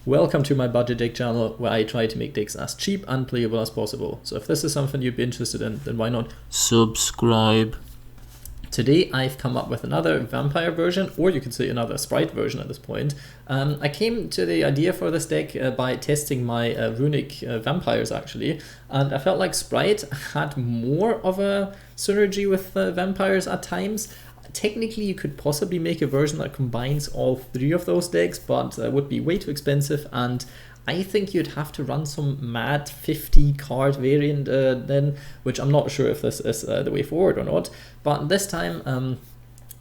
Welcome to my budget deck channel where I try to make decks as cheap and playable as possible. So if this is something you'd be interested in, then why not subscribe? Today I've come up with another vampire version, or you could say another Spright version at this point. I came to the idea for this deck by testing my runic vampires actually, and I felt like Spright had more of a synergy with vampires at times. Technically, you could possibly make a version that combines all three of those decks, but would be way too expensive, and I think you'd have to run some mad 50 card variant then, which I'm not sure if this is the way forward or not. But this time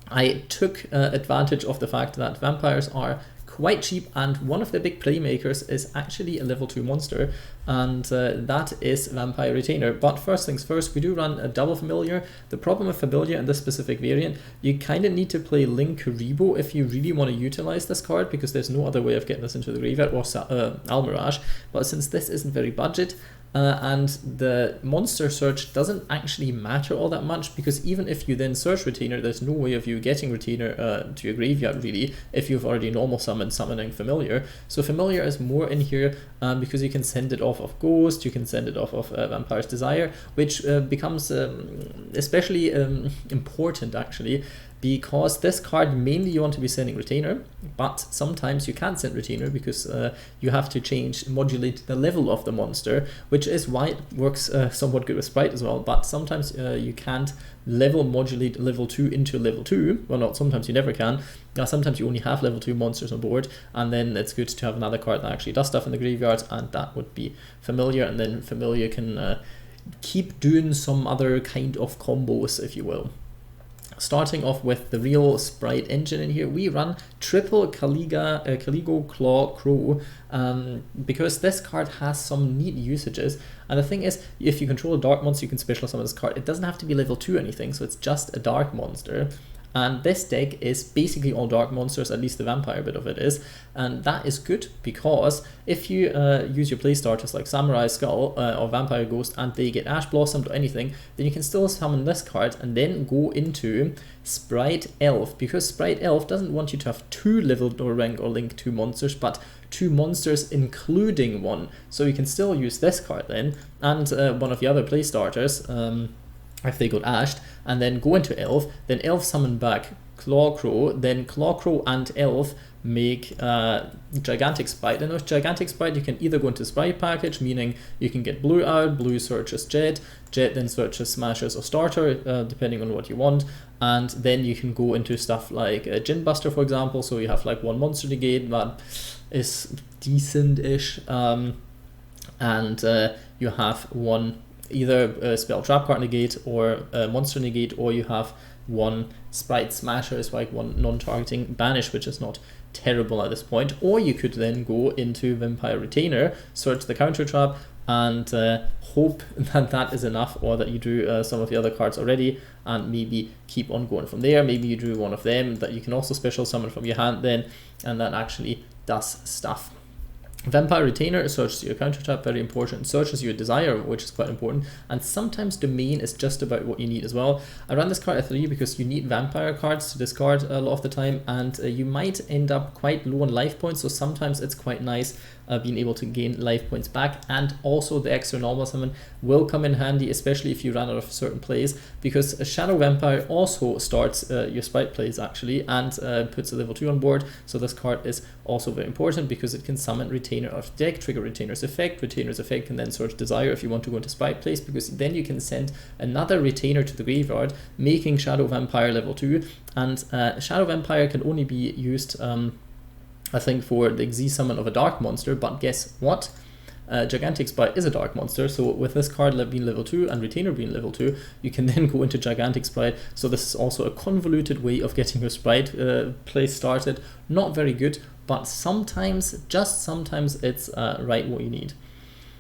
I took advantage of the fact that vampires are quite cheap, and one of the big playmakers is actually a level 2 monster, and that is Vampire Retainer. But first things first, we do run a double familiar. The problem with familiar in this specific variant, you kind of need to play Linkuriboh if you really want to utilize this card, because there's no other way of getting this into the graveyard, or Almirage. But since this isn't very budget, and the monster search doesn't actually matter all that much, because even if you then search Retainer, there's no way of you getting Retainer to your graveyard really if you've already normal summoning Familiar. So Familiar is more in here because you can send it off of Ghost, you can send it off of Vampire's Desire, which becomes especially important actually, because this card mainly you want to be sending Retainer, but sometimes you can't send Retainer because you have to modulate the level of the monster, which is why it works somewhat good with Spright as well. But sometimes you can't modulate level 2 into level 2. Well, not sometimes, you never can. Sometimes you only have level 2 monsters on board, and then it's good to have another card that actually does stuff in the graveyard, and that would be Familiar, and then Familiar can keep doing some other kind of combos, if you will. Starting off with the real Spright engine in here, we run triple Caligo Claw Crow, because this card has some neat usages. And the thing is, if you control a dark monster, you can special summon this card. It doesn't have to be level 2 or anything, so it's just a dark monster. And this deck is basically all dark monsters, at least the vampire bit of it is, and that is good because if you use your play starters like Samurai Skull or Vampire Ghost and they get Ash Blossomed or anything, then you can still summon this card and then go into Spright Elf, because Spright Elf doesn't want you to have 2 level or rank or link 2 monsters, but 2 monsters including one. So you can still use this card then, and one of the other play starters, if they got ashed, and then go into Elf, then Elf summon back Claw Crow, then Claw Crow and Elf make Gigantic Spright. And with Gigantic Spright you can either go into Spright package, meaning you can get Blue out, Blue searches Jet, Jet then searches Smashers or Starter, depending on what you want, and then you can go into stuff like Djinn Buster, for example, so you have like 1 monster negate that is decent-ish, and you have one either a spell trap card negate or a monster negate, or you have 1 Spright Smashers, like 1 non-targeting banish, which is not terrible at this point. Or you could then go into Vampire Retainer, search the counter trap, and hope that that is enough, or that you drew some of the other cards already, and maybe keep on going from there. Maybe you drew one of them that you can also special summon from your hand then, and that actually does stuff. Vampire Retainer searches your counter trap, very important, searches your Desire, which is quite important, and sometimes Domain is just about what you need as well. I ran this card at 3 because you need vampire cards to discard a lot of the time, and you might end up quite low on life points, so sometimes it's quite nice being able to gain life points back. And also the extra normal summon will come in handy, especially if you run out of certain plays, because a Shadow Vampire also starts your Spright plays actually, and puts a level 2 on board, so this card is also very important because it can summon Retainer of deck, trigger Retainer's effect. Retainer's effect can then search Desire if you want to go into Spright place, because then you can send another Retainer to the graveyard, making Shadow Vampire level 2, and Shadow Vampire can only be used I think for the Xyz summon of a dark monster, but guess what? Gigantic Spright is a dark monster, so with this card being level 2 and Retainer being level 2, you can then go into Gigantic Spright. So this is also a convoluted way of getting your Spright play started. Not very good, but sometimes, just sometimes, it's right what you need.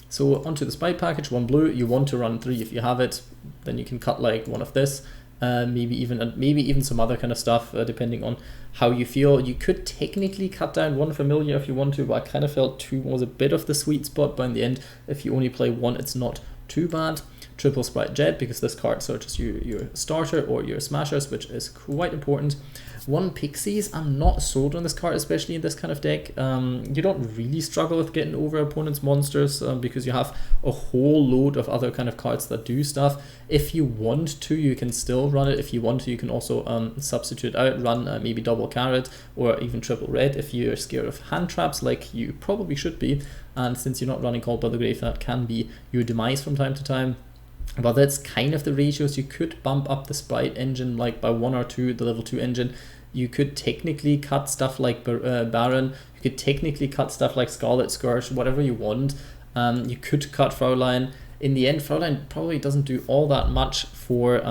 So onto the Spright package, 1 blue, you want to run 3 if you have it, then you can cut like one of this. Maybe even some other kind of stuff, depending on how you feel. You could technically cut down 1 familiar if you want to, but I kind of felt 2 was a bit of the sweet spot. But in the end, if you only play 1, it's not too bad. triple Spright Jet, because this card searches your starter or your smashers, which is quite important. 1 Pixies, I'm not sold on this card, especially in this kind of deck. You don't really struggle with getting over opponent's monsters because you have a whole load of other kind of cards that do stuff. If you want to, you can still run it. If you want to, you can also substitute out, run maybe double Carrot or even triple Red if you're scared of hand traps, like you probably should be. And since you're not running Called by the Grave, that can be your demise from time to time. But that's kind of the ratios. You could bump up the Spright engine like by 1 or 2, the level 2 engine. You could technically cut stuff like Baron. You could technically cut stuff like Scarlet, Scourge, whatever you want. You could cut Fraulein. In the end, Fraulein probably doesn't do all that much for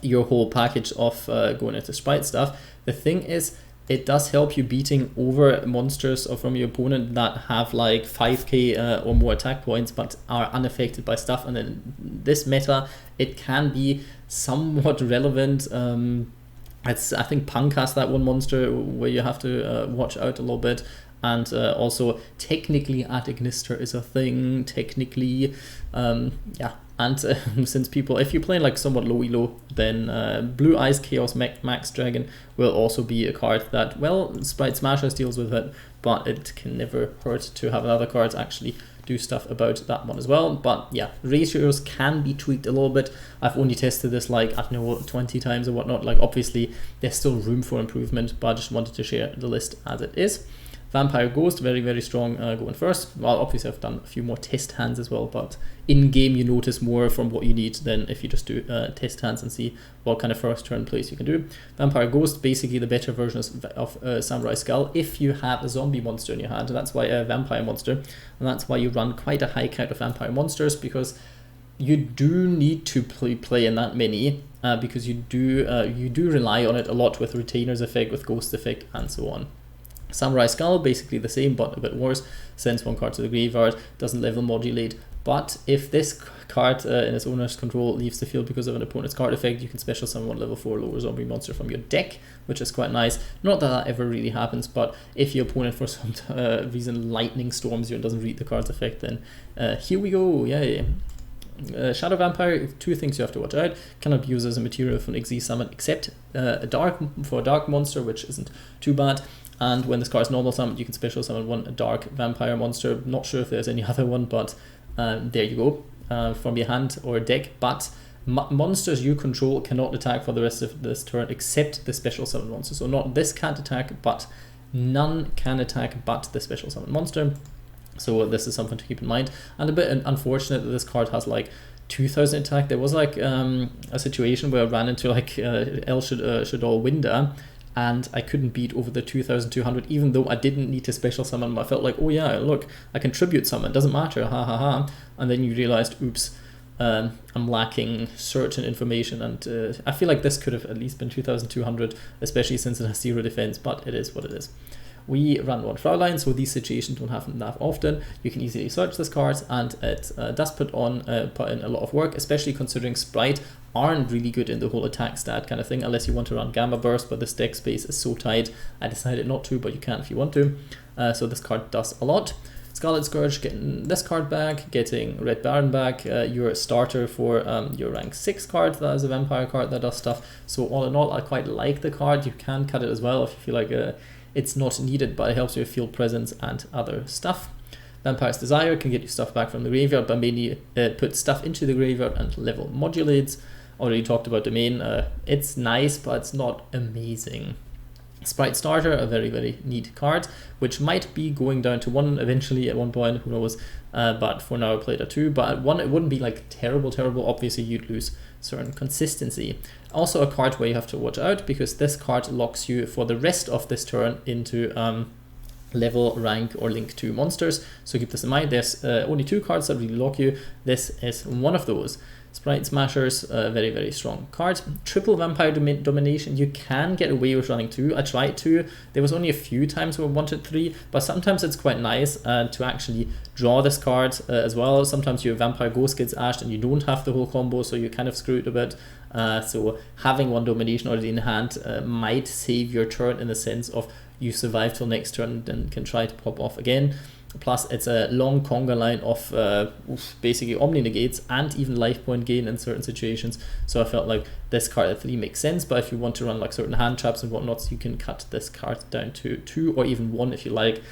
your whole package of going into Spright stuff. The thing is, it does help you beating over monsters from your opponent that have like 5k or more attack points but are unaffected by stuff, and in this meta it can be somewhat relevant. I think Punk has that one monster where you have to watch out a little bit, and also technically Ignister is a thing, technically, yeah. And since people, if you're playing like somewhat low elo, then Blue Eyes Chaos Max Dragon will also be a card that, well, Spright Smashers deals with it, but it can never hurt to have other cards actually do stuff about that one as well. But yeah, ratios can be tweaked a little bit. I've only tested this like, I don't know, 20 times or whatnot. Like obviously there's still room for improvement, but I just wanted to share the list as it is. Vampire Ghost, very, very strong going first. Well, obviously I've done a few more test hands as well, but in-game you notice more from what you need than if you just do test hands and see what kind of first turn plays you can do. Vampire Ghost, basically the better version of Samurai Skull if you have a zombie monster in your hand. That's why a vampire monster, and that's why you run quite a high count of vampire monsters, because you do need to play in that many, because you do rely on it a lot with Retainer's effect, with Ghost effect, and so on. Samurai Skull, basically the same but a bit worse. Sends 1 card to the graveyard, doesn't level modulate, but if this card in its owner's control leaves the field because of an opponent's card effect, you can special summon 1 level 4 lower zombie monster from your deck, which is quite nice. Not that that ever really happens, but if your opponent for some reason lightning storms you and doesn't read the card's effect, then here we go, yay. Shadow Vampire, 2 things you have to watch out. Cannot be used as a material for an XZ summon except a dark monster, which isn't too bad. And when this card is normal summoned, you can special summon 1 dark vampire monster. Not sure if there's any other one, but there you go, from your hand or deck. But monsters you control cannot attack for the rest of this turn except the special summon monster. So not this can't attack, but none can attack but the special summon monster. So this is something to keep in mind. And a bit unfortunate that this card has like 2000 attack. There was like a situation where I ran into like El Shadol Winda, and I couldn't beat over the 2200, even though I didn't need to special summon. I felt like, oh yeah, look, I can tribute summon, doesn't matter, ha ha ha. And then you realized, oops, I'm lacking certain information, and I feel like this could have at least been 2200, especially since it has 0 defense, but it is what it is. We run 1 Fraulein, so these situations don't happen that often. You can easily search this card, and it does put in a lot of work, especially considering Spright aren't really good in the whole attack stat kind of thing, unless you want to run Gamma Burst, but this deck space is so tight, I decided not to, but you can if you want to. So this card does a lot. Scarlet Scourge, getting this card back, getting Red Baron back, your starter for your rank 6 card, that is a vampire card that does stuff. So all in all, I quite like the card. You can cut it as well if you feel like it's not needed, but it helps your field presence and other stuff. Vampire's Desire can get you stuff back from the graveyard, but mainly put stuff into the graveyard and level modulates. Already talked about Domain. It's nice, but it's not amazing. Spright Starter, a very, very neat card, which might be going down to 1 eventually at one point, who knows, but for now I played at 2, but at 1 it wouldn't be like terrible, obviously you'd lose certain consistency. Also a card where you have to watch out, because this card locks you for the rest of this turn into level, rank, or link 2 monsters, so keep this in mind. There's only 2 cards that really lock you. This is one of those. Spright Smashers, a very, very strong card. Triple Vampire Domination, you can get away with running 2. I tried 2. There was only a few times where I wanted 3, but sometimes it's quite nice to actually draw this card as well. Sometimes your Vampire Ghost gets ashed and you don't have the whole combo, so you're kind of screwed a bit. So having 1 Domination already in hand might save your turn, in the sense of you survive till next turn, then can try to pop off again. Plus, it's a long conga line of basically Omni Negates and even life point gain in certain situations. So I felt like this card at 3 makes sense, but if you want to run like certain hand traps and whatnot, you can cut this card down to 2 or even 1 if you like.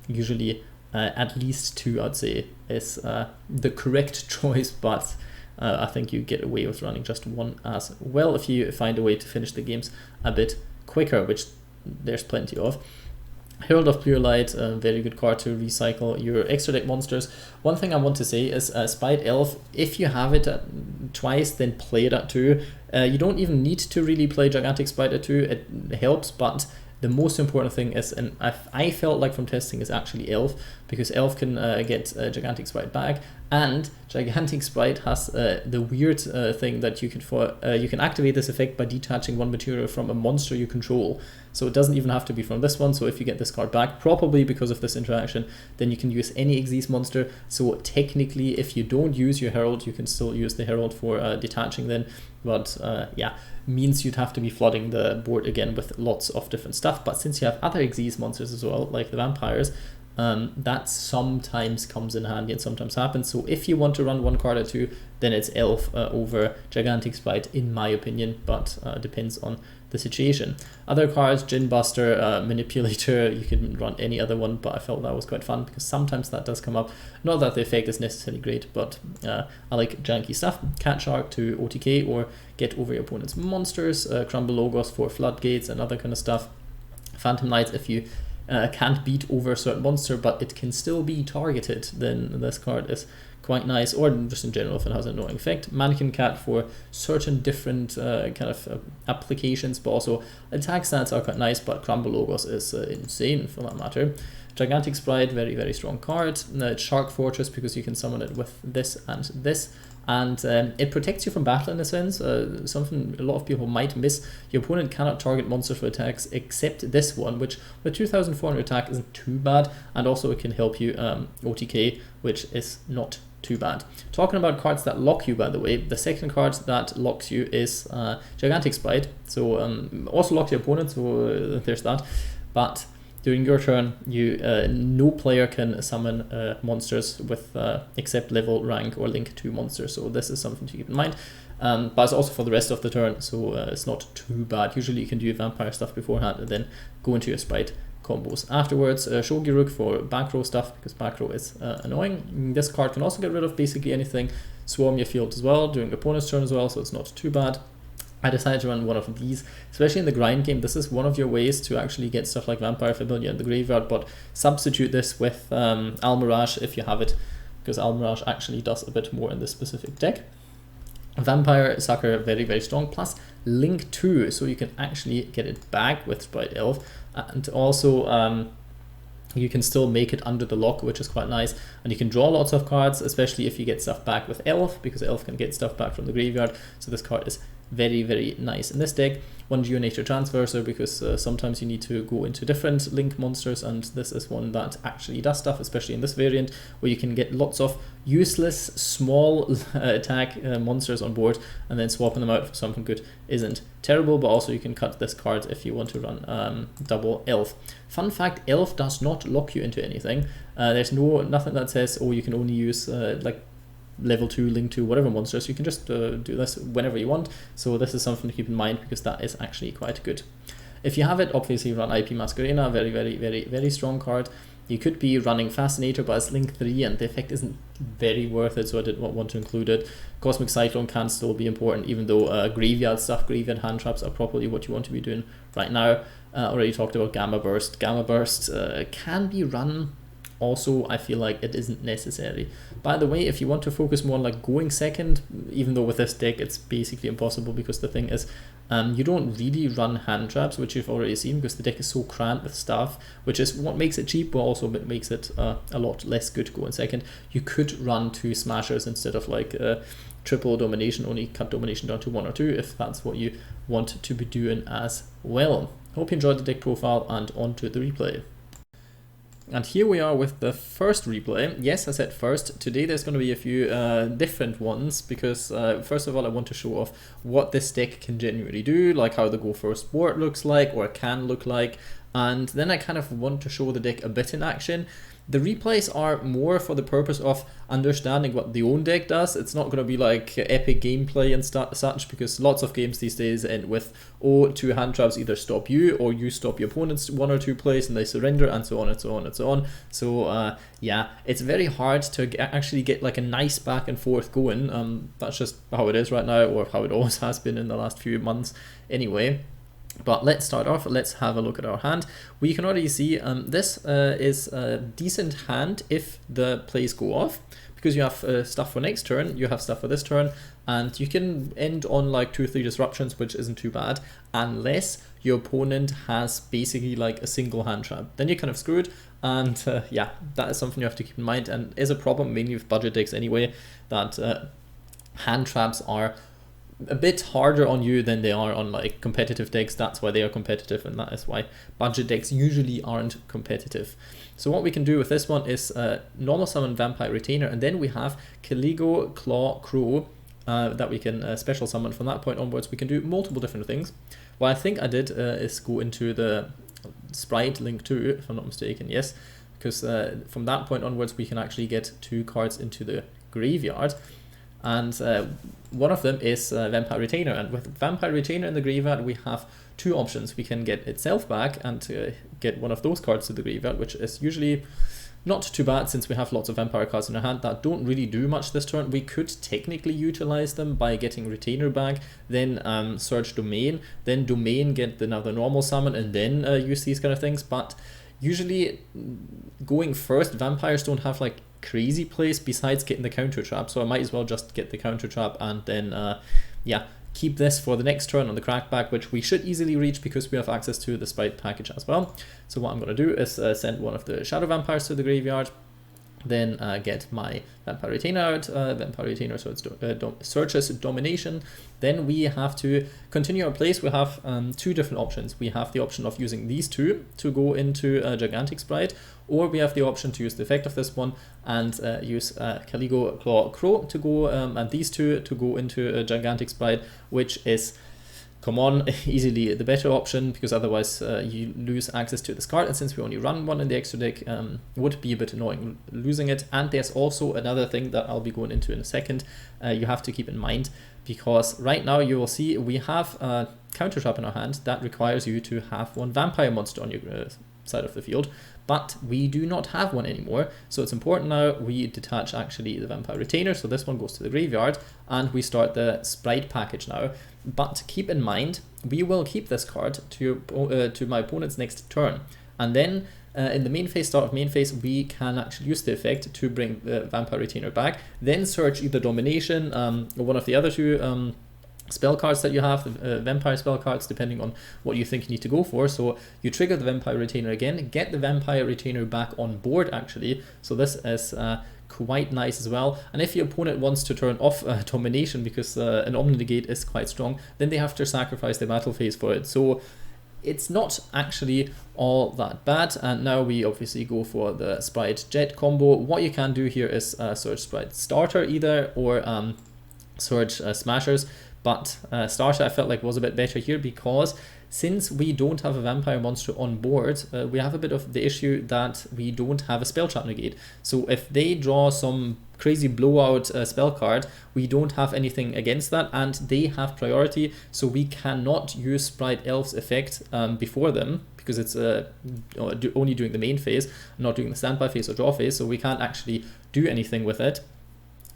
Usually at least 2, I'd say, is the correct choice, but I think you get away with running just 1 as well if you find a way to finish the games a bit quicker, which there's plenty of. Herald of Pure Light, a very good card to recycle your extra deck monsters. One thing I want to say is Spright Elf, if you have it at twice, then play it at 2. You don't even need to really play Gigantic Spright at 2, it helps, but the most important thing is, and I felt like from testing, is actually Elf, because Elf can get Gigantic Spright back, and Gigantic Spright has the weird thing that you can activate this effect by detaching 1 material from a monster you control. So it doesn't even have to be from this one. So if you get this card back, probably because of this interaction, then you can use any Xyz monster. So technically, if you don't use your Herald, you can still use the Herald for detaching then. But yeah, means you'd have to be flooding the board again with lots of different stuff. But since you have other Xyz monsters as well, like the vampires, that sometimes comes in handy and sometimes happens. So if you want to run 1 card at 2, then it's Elf over Gigantic Spright, in my opinion, but depends on the situation. Other cards, Djinn Buster, Manipulator, you can run any other one, but I felt that was quite fun because sometimes that does come up. Not that the effect is necessarily great, but I like janky stuff. Cat Shark to OTK or get over your opponent's monsters. Crumble Logos for floodgates and other kind of stuff. Phantom Knights, if you can't beat over a certain monster, but it can still be targeted, then this card is quite nice, or just in general if it has an annoying effect. Mannequin Cat for certain different kind of applications, but also attack stats are quite nice, but Crumble Logos is insane for that matter. Gigantic Spright, very, very strong card. Shark Fortress, because you can summon it with this and this. And it protects you from battle in a sense, something a lot of people might miss. Your opponent cannot target monsters for attacks except this one, which with 2400 attack isn't too bad, and also it can help you OTK, which is not too bad. Talking about cards that lock you, by the way, the second card that locks you is Gigantic Spright, so also locks your opponent, so there's that, but during your turn, no player can summon monsters with except level, rank, or link 2 monsters. So this is something to keep in mind. But it's also for the rest of the turn, so it's not too bad. Usually you can do vampire stuff beforehand and then go into your Spright combos afterwards. Shogi for back row stuff, because back row is annoying. This card can also get rid of basically anything. Swarm your field as well during opponent's turn as well, so it's not too bad. I decided to run one of these, especially in the grind game. This is one of your ways to actually get stuff like Vampire Familiar in the graveyard, but substitute this with Almirage if you have it, because Almirage actually does a bit more in this specific deck. Vampire Sucker, very, very strong, plus Link 2, so you can actually get it back with Spright Elf, and also you can still make it under the lock, which is quite nice, and you can draw lots of cards, especially if you get stuff back with Elf, because Elf can get stuff back from the graveyard, so this card is very, very nice in this deck. One Geonator Transverser, because sometimes you need to go into different link monsters, and this is one that actually does stuff, especially in this variant, where you can get lots of useless small attack monsters on board, and then swapping them out for something good isn't terrible, but also you can cut this card if you want to run double Elf. Fun fact, Elf does not lock you into anything. There's nothing that says, oh, you can only use like level 2, link 2, whatever monsters. You can just do this whenever you want, so this is something to keep in mind, because that is actually quite good. If you have it, obviously run IP Masquerena, very, very, very, very strong card. You could be running Fascinator, but it's link 3 and the effect isn't very worth it, so I did not want to include it. Cosmic Cyclone can still be important, even though graveyard stuff, graveyard hand traps are probably what you want to be doing right now. Already talked about Gamma Burst. Gamma Burst can be run. Also, I feel like it isn't necessary. By the way, if you want to focus more on like going second, even though with this deck it's basically impossible, because the thing is, you don't really run hand traps, which you've already seen, because the deck is so cramped with stuff, which is what makes it cheap, but also makes it a lot less good going second. You could run 2 Smashers instead of like triple Domination, only cut Domination down to 1 or 2 if that's what you want to be doing as well. Hope you enjoyed the deck profile, and on to the replay. And here we are with the first replay. Yes, I said first. Today there's going to be a few different ones, because first of all I want to show off what this deck can genuinely do, like how the go first board looks like, or can look like, And then I kind of want to show the deck a bit in action. The replays are more for the purpose of understanding what the own deck does. It's not going to be like epic gameplay and such, because lots of games these days end with, oh, 2 hand traps either stop you or you stop your opponent's 1 or 2 plays and they surrender, and so on and so on and so on. So yeah, it's very hard to actually get like a nice back and forth going. That's just how it is right now, or how it always has been in the last few months anyway. But let's start off, let's have a look at our hand. We can already see this is a decent hand if the plays go off, because you have stuff for next turn, you have stuff for this turn, and you can end on like 2 or 3 disruptions, which isn't too bad, unless your opponent has basically like a single hand trap. Then you're kind of screwed, and yeah, that is something you have to keep in mind, and is a problem mainly with budget decks anyway, that hand traps are a bit harder on you than they are on like competitive decks. That's why they are competitive, and that is why budget decks usually aren't competitive. So what we can do with this one is normal summon Vampire Retainer, and then we have Caligo, Claw, Crow that we can special summon. From that point onwards we can do multiple different things. What I think I did is go into the Spright Link 2, if I'm not mistaken, yes, because from that point onwards we can actually get 2 cards into the graveyard. And one of them is Vampire Retainer, and with Vampire Retainer in the graveyard we have 2 options. We can get itself back and get one of those cards to the graveyard, which is usually not too bad since we have lots of Vampire cards in our hand that don't really do much this turn. We could technically utilize them by getting Retainer back, then search Domain, then Domain get another normal summon, and then use these kind of things. But usually going first, vampires don't have like crazy plays besides getting the counter trap, so I might as well just get the counter trap and then yeah, keep this for the next turn on the crackback, which we should easily reach because we have access to the Spright package as well. So what I'm going to do is send one of the Shadow Vampires to the graveyard, then get my Vampire Retainer out, Vampire Retainer, so it's searches Domination. Then we have to continue our plays. We have 2 different options. We have the option of using these 2 to go into Gigantic Spright, or we have the option to use the effect of this one and use Caligo, Claw, Crow to go, and these 2 to go into Gigantic Spright, which is, come on, easily the better option, because otherwise you lose access to the Scarlet, and since we only run one in the extra deck, would be a bit annoying losing it. And there's also another thing that I'll be going into in a second, you have to keep in mind, because right now you will see we have a counter trap in our hand that requires you to have 1 vampire monster on your side of the field, but we do not have one anymore. So it's important now we detach actually the Vampire Retainer, so this one goes to the graveyard, and we start the Spright package now. But keep in mind, we will keep this card to my opponent's next turn, and then in the main phase, start of main phase, we can actually use the effect to bring the Vampire Retainer back, then search either Domination or one of the other 2 spell cards that you have, the vampire spell cards, depending on what you think you need to go for. So you trigger the Vampire Retainer again, get the Vampire Retainer back on board actually, so this is quite nice as well. And if your opponent wants to turn off Domination because an Omni-Negate is quite strong, then they have to sacrifice their battle phase for it. So it's not actually all that bad. And now we obviously go for the Spright Jet combo. What you can do here is search Spright Starter either, or search Smashers. But Starter I felt like was a bit better here, because since we don't have a vampire monster on board, we have a bit of the issue that we don't have a spell trap negate. So if they draw some crazy blowout spell card, we don't have anything against that, and they have priority, so we cannot use Spright Elf's effect before them, because it's only doing the main phase, not doing the standby phase or draw phase, so we can't actually do anything with it.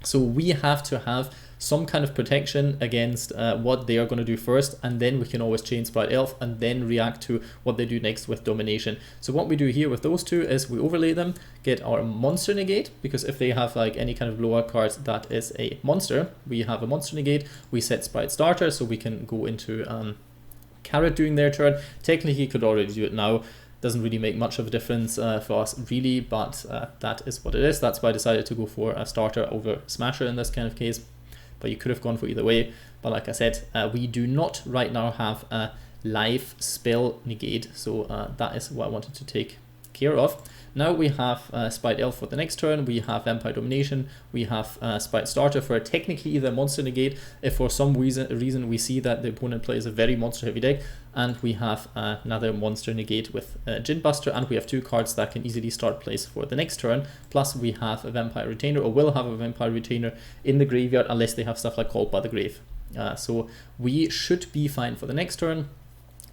So we have to have some kind of protection against what they are going to do first, and then we can always chain Spright Elf and then react to what they do next with Domination. So what we do here with those 2 is we overlay them, get our monster negate, because if they have like any kind of blowout cards that is a monster, we have a monster negate. We set Spright Starter, so we can go into Carrot doing their turn. Technically could already do it now, doesn't really make much of a difference for us really, but that is what it is. That's why I decided to go for a Starter over Smasher in this kind of case, but you could have gone for either way. But like I said, we do not right now have a live spell negate, so that is what I wanted to care of. Now we have Spright Elf for the next turn, we have Vampire Domination, we have Spright Starter for technically the monster negate if for some reason we see that the opponent plays a very monster heavy deck, and we have another monster negate with Djinn Buster, and we have 2 cards that can easily start plays for the next turn, plus we have a Vampire Retainer, or will have a Vampire Retainer in the graveyard unless they have stuff like Called by the Grave. So we should be fine for the next turn.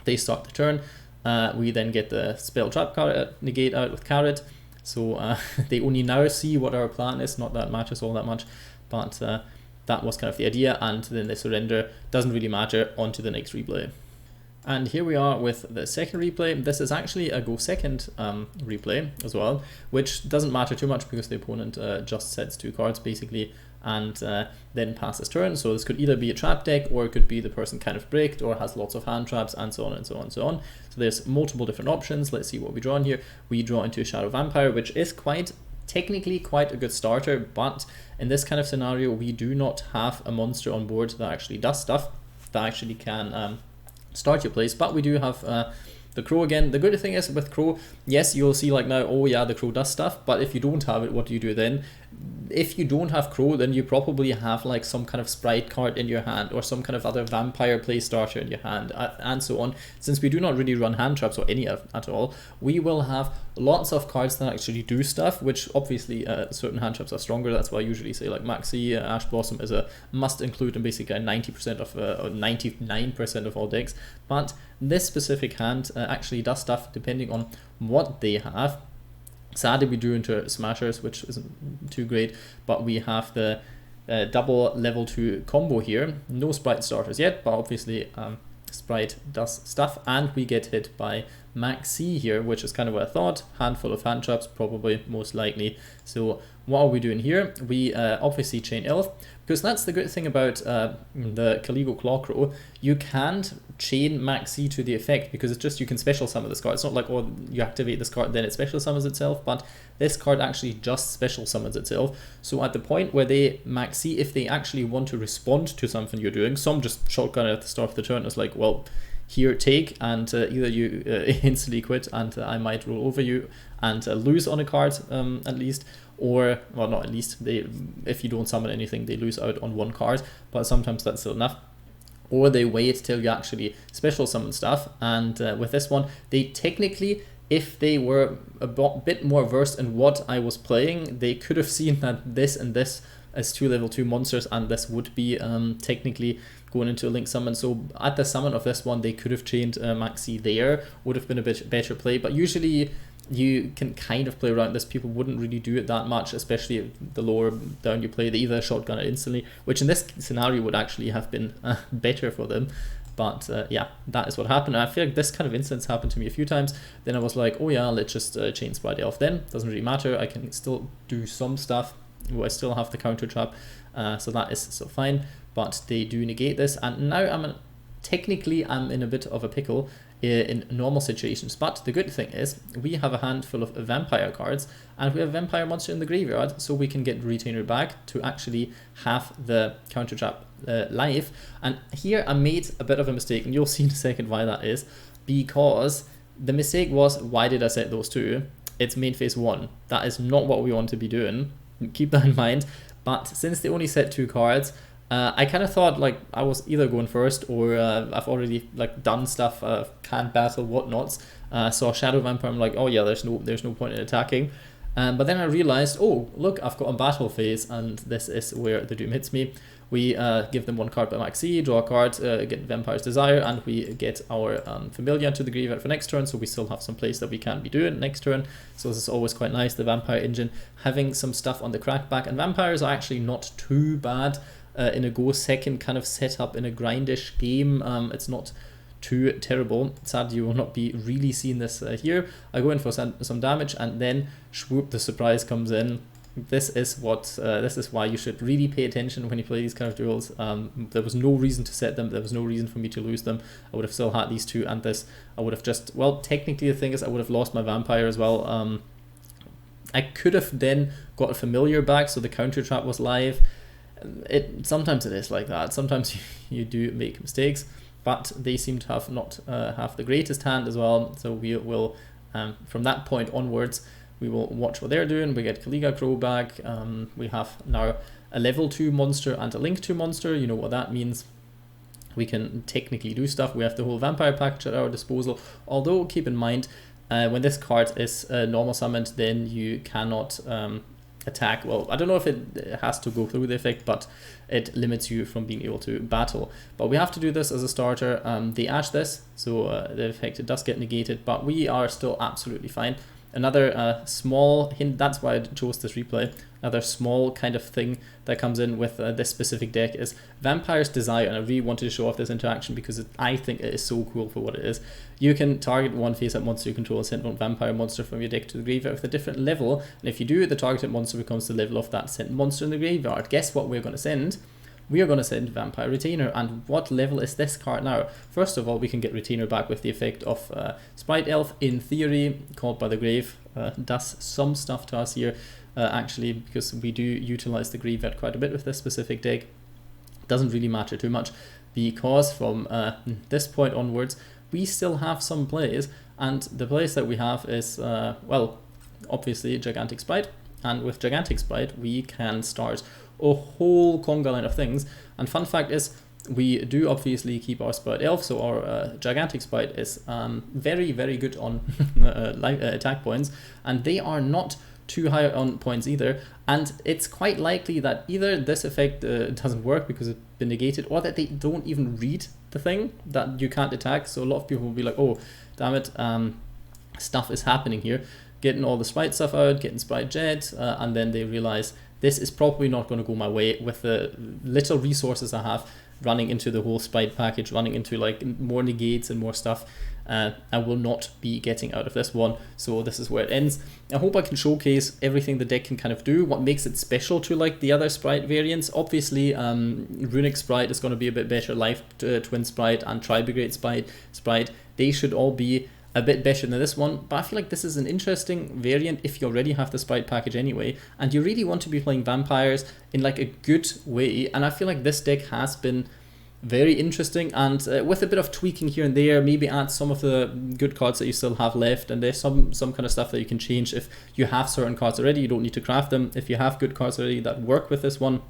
They start the turn. We then get the Spell Trap card negate out with Carrot, so they only now see what our plan is. Not that it matters all that much, but that was kind of the idea, and then the surrender doesn't really matter. On to the next replay. And here we are with the second replay. This is actually a go second replay as well, which doesn't matter too much because the opponent just sets 2 cards basically, and then passes turn. So this could either be a trap deck, or it could be the person kind of bricked or has lots of hand traps, and so on and so on and so on. So there's multiple different options. Let's see what we draw in here. We draw into a Shadow Vampire, which is technically quite a good starter, but in this kind of scenario we do not have a monster on board that actually does stuff, that actually can start your plays. But we do have the Crow again. The good thing is with Crow, yes, you'll see like now, oh yeah, the Crow does stuff, but if you don't have it, what do you do then? If you don't have Crow, then you probably have like some kind of Spright card in your hand, or some kind of other Vampire play starter in your hand, and so on. Since we do not really run hand traps or any at all, we will have lots of cards that actually do stuff, which obviously certain hand traps are stronger. That's why I usually say like Maxi, Ash Blossom is a must include in basically 90% of or 99% of all decks. But this specific hand actually does stuff depending on what they have. Sadly, we drew into Smashers, which isn't too great, but we have the double level 2 combo here. No Spright Starters yet, but obviously Spright does stuff, and we get hit by Maxi here, which is kind of what I thought. Handful of hand traps, probably, most likely. So what are we doing here? We obviously chain Elf, because that's the good thing about the Caligo Clawcrow. You can't chain Maxi to the effect, because it's just you can special summon this card. It's not like, oh, you activate this card then it special summons itself, but this card actually just special summons itself. So at the point where they Maxi, if they actually want to respond to something you're doing, some just shotgun at the start of the turn. It's like, well, here, take, and either you instantly quit and I might roll over you and lose on a card at least, or, well, not at least, if you don't summon anything, they lose out on 1 card, but sometimes that's still enough. Or they wait till you actually special summon stuff, and with this one, they technically, if they were a bit more versed in what I was playing, they could have seen that this and this as 2 level 2 monsters, and this would be technically going into a link summon. So at the summon of this one, they could have chained Maxi there, would have been a bit better play. But usually you can kind of play around this. People wouldn't really do it that much, especially the lower down you play. They either shotgun it instantly, which in this scenario would actually have been better for them. But yeah, that is what happened. And I feel like this kind of instance happened to me a few times. Then I was like, oh yeah, let's just chain Spright Elf then. Doesn't really matter. I can still do some stuff. I still have the counter trap, so that is still fine. But they do negate this, and now technically I'm in a bit of a pickle in normal situations. But the good thing is we have a handful of vampire cards, and we have a vampire monster in the graveyard, so we can get Retainer back to actually have the counter trap live. And here I made a bit of a mistake, and you'll see in a second why that is, because the mistake was, why did I set those 2? It's main phase 1. That is not what we want to be doing. Keep that in mind. But since they only set 2 cards, I kind of thought like I was either going first, or I've already like done stuff, can't battle, whatnots. Saw Shadow Vampire, I'm like, oh yeah, there's no point in attacking. But then I realized, oh look, I've got a battle phase, and this is where the Doom hits me. We give them 1 card by Maxi, draw a card, get Vampire's Desire, and we get our Familiar to the graveyard for next turn, so we still have some plays that we can be doing next turn. So this is always quite nice, the Vampire engine having some stuff on the crackback, and Vampires are actually not too bad in a go second kind of setup in a grindish game. It's not too terrible. Sadly, you will not be really seeing this here. I go in for some damage, and then swoop, the surprise comes in. This is why you should really pay attention when you play these kind of duels. There was no reason to set them. There was no reason for me to lose them. I would have still had these 2, and this I would have just, well, technically the thing is I would have lost my Vampire as well. I could have then got a Familiar back, so the counter trap was live. Sometimes it is like that. Sometimes you do make mistakes, but they seem to have not have the greatest hand as well. So we will From that point onwards, we will watch what they're doing. We get Caligo back. We have now a level 2 monster and a link 2 monster. You know what that means. We can technically do stuff. We have the whole vampire package at our disposal. Although, keep in mind, when this card is normal summoned, then you cannot attack. Well, I don't know if it has to go through the effect, but it limits you from being able to battle. But we have to do this as a starter. They ash this, so the effect does get negated, but we are still absolutely fine. Another small hint, that's why I chose this replay, another small kind of thing that comes in with this specific deck is Vampire's Desire, and I really wanted to show off this interaction because I think it is so cool for what it is. You can target one face-up monster you control and send one vampire monster from your deck to the graveyard with a different level, and if you do, the targeted monster becomes the level of that sent monster in the graveyard. Guess what we're going to send? We are going to send Vampire Retainer, and what level is this card now? First of all, we can get Retainer back with the effect of Spright Elf, in theory, Called by the Grave, does some stuff to us here, actually, because we do utilize the graveyard quite a bit with this specific deck. Doesn't really matter too much, because from this point onwards, we still have some plays, and the plays that we have is, well, obviously Gigantic Spright, and with Gigantic Spright, we can start a whole conga line of things. And fun fact is, we do obviously keep our Spright Elf, so our Gigantic Spright is very, very good on attack points, and they are not too high on points either, and it's quite likely that either this effect doesn't work because it's been negated, or that they don't even read the thing that you can't attack. So a lot of people will be like, oh damn it, stuff is happening here, getting all the Spright stuff out, getting Spright Jet, and then they realize this is probably not going to go my way with the little resources I have, running into the whole Spright package, running into like more negates and more stuff. I will not be getting out of this one, so this is where it ends. I hope I can showcase everything the deck can kind of do, what makes it special to like the other Spright variants. Obviously, Runic Spright is going to be a bit better, Life Twin Spright and Tribrigade Spright, they should all be a bit better than this one, but I feel like this is an interesting variant if you already have the Spright package anyway, and you really want to be playing vampires in like a good way, and I feel like this deck has been very interesting, and with a bit of tweaking here and there, maybe add some of the good cards that you still have left, and there's some kind of stuff that you can change. If you have certain cards already, you don't need to craft them. If you have good cards already that work with this one,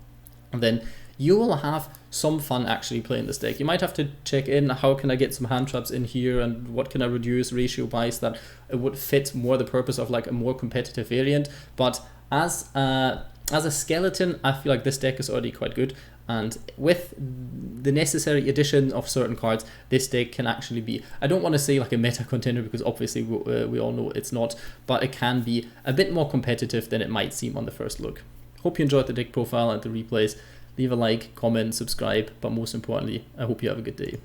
then you will have some fun actually playing this deck. You might have to check in, how can I get some hand traps in here, and what can I reduce ratio wise that it would fit more the purpose of like a more competitive variant. But as a skeleton, I feel like this deck is already quite good, and with the necessary addition of certain cards, this deck can actually be, I don't want to say like a meta contender, because obviously we all know it's not, but it can be a bit more competitive than it might seem on the first look. Hope you enjoyed the deck profile and the replays. Leave a like, comment, subscribe, but most importantly, I hope you have a good day.